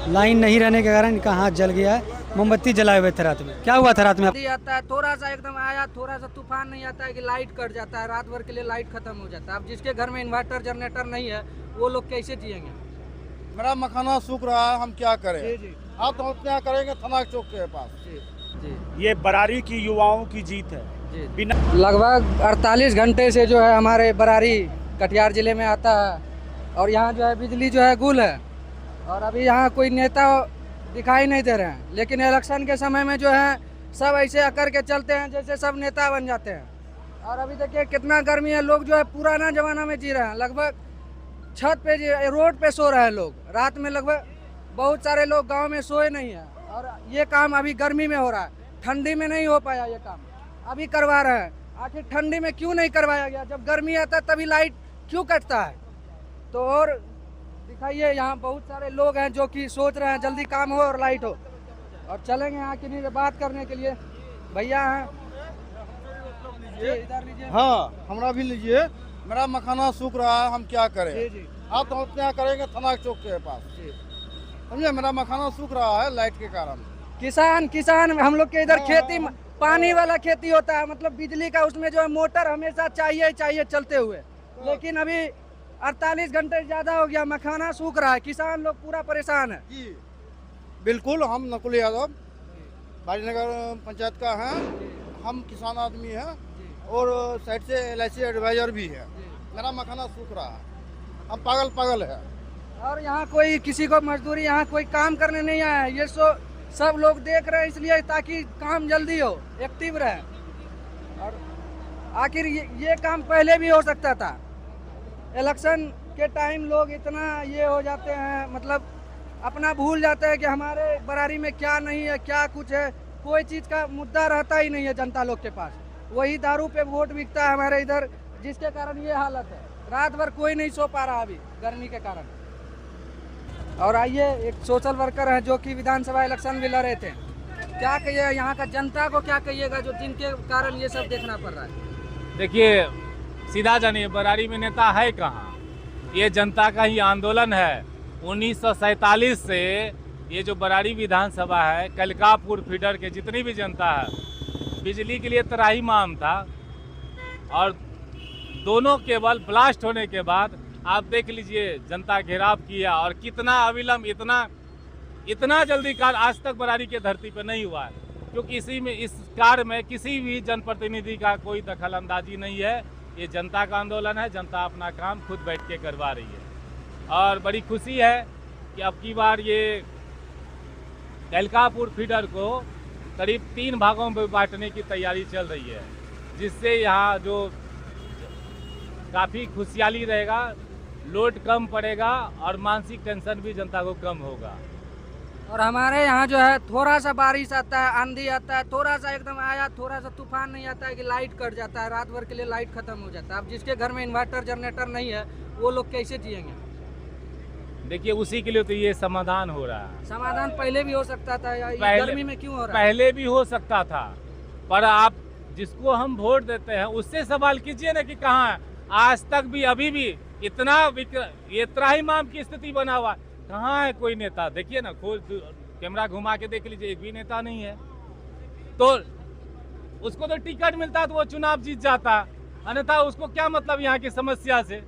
Line नहीं रहने के कारण इनका हाथ जल गया है। मोमबत्ती जलाए हुए थे रात में। क्या हुआ था रात में? आंधी आता है, थोड़ा सा एकदम आया, थोड़ा सा तूफान नहीं आता है कि लाइट कट जाता है, रात भर के लिए लाइट खत्म हो जाता है। अब जिसके घर में इन्वर्टर जनरेटर नहीं है वो लोग कैसे जिएंगे? मेरा मखाना सूख रहा है, हम क्या करें? जी जी आप तो क्या करेंगे थाना चौक के पास। जी जी ये बरारी की युवाओं की जीत है। जी। बिना लगभग 48 घंटे से जो है हमारे बरारी कटिहार जिले में आता है और यहाँ जो है बिजली जो है गुल है और अभी यहाँ कोई नेता दिखाई नहीं दे रहे हैं। लेकिन इलेक्शन के समय में जो है सब ऐसे अकर के चलते हैं जैसे सब नेता बन जाते हैं। और अभी देखिए कितना गर्मी है, लोग जो है पुराना जमाना में जी रहे हैं। लगभग छत पे रोड पे सो रहे हैं लोग रात में। लगभग बहुत सारे लोग गांव में सोए नहीं हैं और ये काम अभी गर्मी में हो रहा है, ठंडी में नहीं हो पाया। ये काम अभी करवा रहे हैं। आखिर ठंडी में क्यों नहीं करवाया गया? जब गर्मी आता है तभी लाइट क्यों कटता है? तो और दिखाइए, यहाँ बहुत सारे लोग हैं जो कि सोच रहे हैं जल्दी काम हो और लाइट हो। और चलेंगे यहाँ किन्हीं से बात करने के लिए। भैया हैं, इधर लीजिए। हाँ, हमरा भी लीजिए। मेरा मखाना सूख रहा है, हम क्या करें? जी जी आप तो क्या करेंगे थाना चौक के पास। जी। समझे, मेरा मखाना सूख रहा है लाइट के कारण। किसान हम लोग के इधर खेती पानी वाला खेती होता है, मतलब बिजली का उसमें जो है मोटर हमेशा चाहिए चलते हुए। लेकिन अभी 48 घंटे ज्यादा हो गया, मखाना सूख रहा है, किसान लोग पूरा परेशान है। जी बिल्कुल, हम नकुल यादव बारीनगर पंचायत का हैं। हम किसान आदमी हैं और साइड से LIC एडवाइजर भी है। मेरा मखाना सूख रहा है, हम पागल है। और यहाँ कोई किसी को मजदूरी, यहाँ कोई काम करने नहीं आया है। ये सब लोग देख रहे हैं इसलिए ताकि काम जल्दी हो, एक्टिव रहे। और आखिर ये काम पहले भी हो सकता था। इलेक्शन के टाइम लोग इतना ये हो जाते हैं, मतलब अपना भूल जाते हैं कि हमारे बरारी में क्या नहीं है, क्या कुछ है। कोई चीज़ का मुद्दा रहता ही नहीं है जनता लोग के पास। वही दारू पे वोट बिकता है हमारे इधर, जिसके कारण ये हालत है। रात भर कोई नहीं सो पा रहा अभी गर्मी के कारण। और आइए, एक सोशल वर्कर हैं जो कि विधानसभा इलेक्शन भी लड़े थे। क्या कहिए यहाँ का जनता को, क्या कहिएगा जो जिनके कारण ये सब देखना पड़ रहा है? देखिए, सीधा जानिए, बरारी में नेता है कहाँ? ये जनता का ही आंदोलन है। 1947 से ये जो बरारी विधानसभा है, कलकापुर फीडर के जितनी भी जनता है, बिजली के लिए त्राहिमाम था। और दोनों केबल ब्लास्ट होने के बाद आप देख लीजिए जनता घेराव किया और कितना अविलंब, इतना जल्दी कार्य आज तक बरारी के धरती पर नहीं हुआ है। क्योंकि इस कार्य में किसी भी जनप्रतिनिधि का कोई दखल अंदाजी नहीं है। ये जनता का आंदोलन है, जनता अपना काम खुद बैठ के करवा रही है। और बड़ी खुशी है कि अब की बार ये कलकापुर फीडर को करीब 3 भागों में बांटने की तैयारी चल रही है, जिससे यहाँ जो काफ़ी खुशहाली रहेगा, लोड कम पड़ेगा और मानसिक टेंशन भी जनता को कम होगा। और हमारे यहाँ जो है थोड़ा सा बारिश आता है, आंधी आता है, थोड़ा सा एकदम आया, थोड़ा सा तूफान नहीं आता है कि लाइट कट जाता है, रात भर के लिए लाइट खत्म हो जाता है। अब जिसके घर में इन्वर्टर जनरेटर नहीं है वो लोग कैसे जिएंगे? देखिए, उसी के लिए तो ये समाधान हो रहा है। समाधान पहले भी हो सकता था, गर्मी में क्यों हो रहा है? पहले भी हो सकता था, पर आप जिसको हम वोट देते हैं उससे सवाल कीजिए ना कि कहाँ है। आज तक भी अभी भी ये त्राहिमाम की स्थिति बना हुआ, कहाँ है कोई नेता? देखिए ना, खोज कैमरा घुमा के देख लीजिए, एक भी नेता नहीं है। तो उसको तो टिकट मिलता तो वो चुनाव जीत जाता, अन्यथा उसको क्या मतलब यहाँ की समस्या से?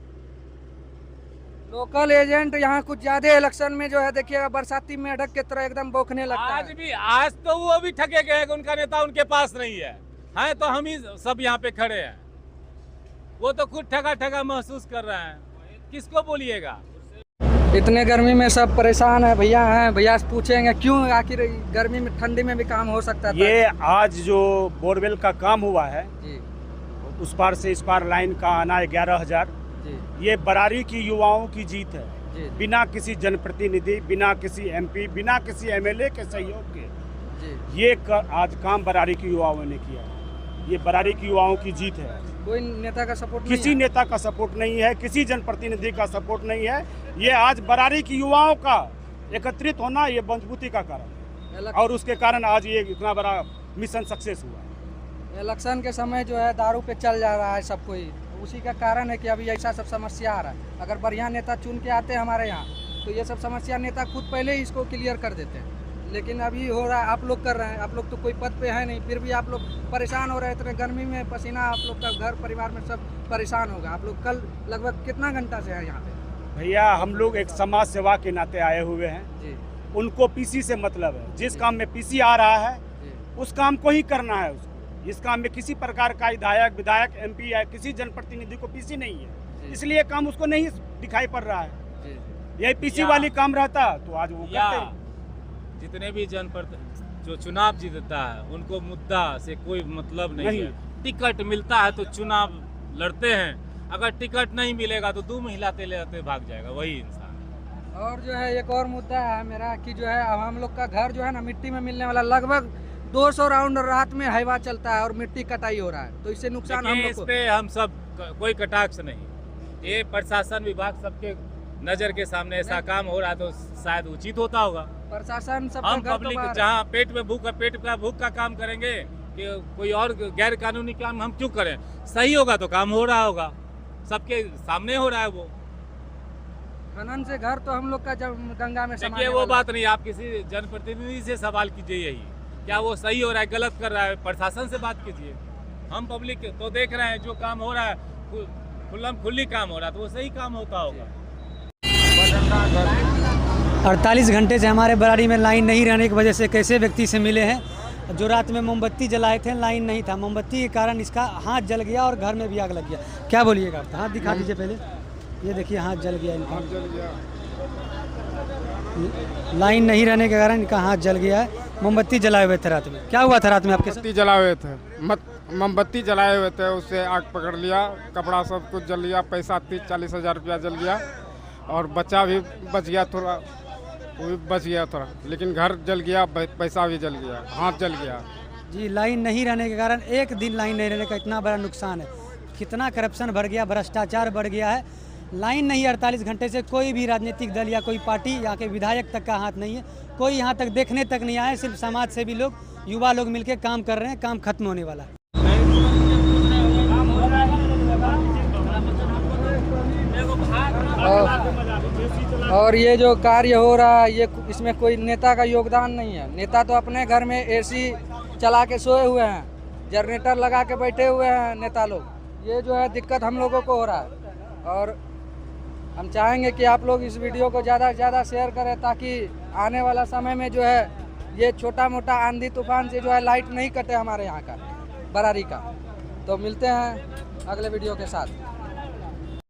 लोकल एजेंट यहाँ कुछ ज्यादा इलेक्शन में जो है देखिएगा बरसाती मेढक के तरह एकदम बौखने लगता है। आज तो वो भी ठगे गए, उनका नेता उनके पास नहीं है। हैं तो हम ही सब यहाँ पे खड़े हैं, वो तो खुद ठगा महसूस कर रहे हैं। किसको बोलिएगा? इतने गर्मी में सब परेशान है। भैया हैं, भैया से पूछेंगे क्यों आखिर गर्मी में, ठंडी में भी काम हो सकता था। ये आज जो बोरवेल का काम हुआ है जी उस पार से इस पार लाइन का आना 11,000, जी ये बरारी की युवाओं की जीत है। जी बिना किसी जनप्रतिनिधि, बिना किसी MP, बिना किसी MLA के सहयोग के जी आज काम बरारी की युवाओं ने किया है। ये बरारी की युवाओं की जीत है। कोई नेता का सपोर्ट किसी नेता का सपोर्ट नहीं है, किसी जनप्रतिनिधि का सपोर्ट नहीं है। ये आज बरारी की युवाओं का एकत्रित होना ये मजबूती का कारण, और उसके कारण आज ये इतना बड़ा मिशन सक्सेस हुआ। इलेक्शन के समय जो है दारू पे चल जा रहा है सब कोई, उसी का कारण है कि अभी ऐसा सब समस्या आ रहा है। अगर बढ़िया नेता चुन के आते हमारे यहाँ तो ये सब समस्या नेता खुद पहले ही इसको क्लियर कर देते हैं। लेकिन अभी हो रहा है, आप लोग कर रहे हैं, आप लोग तो कोई पद पे है नहीं, फिर भी आप लोग परेशान हो रहे हैं। इतने गर्मी में पसीना, आप लोग का घर परिवार में सब परेशान होगा। आप लोग कल लगभग कितना घंटा से है यहाँ पे? भैया हम लोग एक समाज सेवा के नाते आए हुए हैं जी उनको पीसी से मतलब है। जिस काम में पीसी आ रहा है जी उस काम को ही करना है उसको। इस काम में किसी प्रकार का विधायक एमपी या किसी जनप्रतिनिधि को पीसी नहीं है, इसलिए काम उसको नहीं दिखाई पड़ रहा है। जी यही पीसी वाली काम रहता तो आज वो करते। जितने भी जनप्रतिनिधि जो चुनाव जीतता है उनको मुद्दा से कोई मतलब नहीं है। टिकट मिलता है तो चुनाव लड़ते हैं, अगर टिकट नहीं मिलेगा तो 2 महीना लेते भाग जाएगा वही इंसान। और जो है एक और मुद्दा है मेरा कि जो है अब हम लोग का घर जो है ना मिट्टी में मिलने वाला, लगभग 200 राउंड रात में हवा चलता है और मिट्टी कटाई हो रहा है, तो इससे नुकसान हम लोग इस को। पे हम सब कोई कटाक्ष नहीं, ये प्रशासन विभाग सबके नजर के सामने ऐसा काम हो रहा है तो शायद उचित होता होगा। प्रशासन सब हम घर तो पब्लिक बाहर है। जहाँ पेट में भूख है, पेट का भूख का काम करेंगे कि कोई और गैर कानूनी काम हम क्यों करें? सही होगा तो काम हो रहा होगा, सबके सामने हो रहा है वो। खनन से घर तो हम लोग का जब गंगा में देखिए समाने वो वाला। बात नहीं, आप किसी जनप्रतिनिधि से सवाल कीजिए, यही क्या वो सही हो रहा है गलत कर रहा है, प्रशासन से बात कीजिए। हम पब्लिक तो देख रहे हैं जो काम हो रहा है खुल्लम खुल्ली काम हो रहा है तो वो सही काम होता होगा। 48 घंटे से हमारे बरारी में लाइन नहीं रहने की वजह से कैसे व्यक्ति से मिले हैं जो रात में मोमबत्ती जलाए थे, लाइन नहीं था, मोमबत्ती के कारण इसका हाथ जल गया और घर में भी आग लग गया। क्या बोलिएगा? हाथ दिखा दीजिए पहले, ये देखिए हाथ जल गया इनका। लाइन नहीं रहने के कारण इनका हाथ जल गया है। मोमबत्ती जलाए हुए थे रात में। क्या हुआ था रात में आपके साथ? मोमबत्ती जलाए हुए थे, मोमबत्ती जलाए हुए थे, उससे आग पकड़ लिया, कपड़ा सब कुछ जल गया, पैसा 30-40 हज़ार रुपया जल गया और बच्चा भी बच गया, थोड़ा वो भी बच गया थोड़ा, लेकिन घर जल गया, पैसा भी जल गया, हाथ जल गया। जी, लाइन नहीं रहने के कारण एक दिन लाइन नहीं रहने का इतना बड़ा नुकसान है। कितना करप्शन बढ़ गया, भ्रष्टाचार बढ़ गया है। लाइन नहीं 48 घंटे से कोई भी राजनीतिक दल या कोई पार्टी, यहाँ के विधायक तक का हाथ नहीं है, कोई यहाँ तक देखने तक नहीं आए। सिर्फ समाज सेवी लोग, युवा लोग मिलकर काम कर रहे हैं, काम खत्म होने वाला है। और ये जो कार्य हो रहा है ये इसमें कोई नेता का योगदान नहीं है। नेता तो अपने घर में एसी चला के सोए हुए हैं, जनरेटर लगा के बैठे हुए हैं नेता लोग। ये जो है दिक्कत हम लोगों को हो रहा है और हम चाहेंगे कि आप लोग इस वीडियो को ज़्यादा से ज़्यादा शेयर करें ताकि आने वाला समय में जो है ये छोटा मोटा आंधी तूफान से जो है लाइट नहीं कटे हमारे यहाँ का बरारी का। तो मिलते हैं अगले वीडियो के साथ।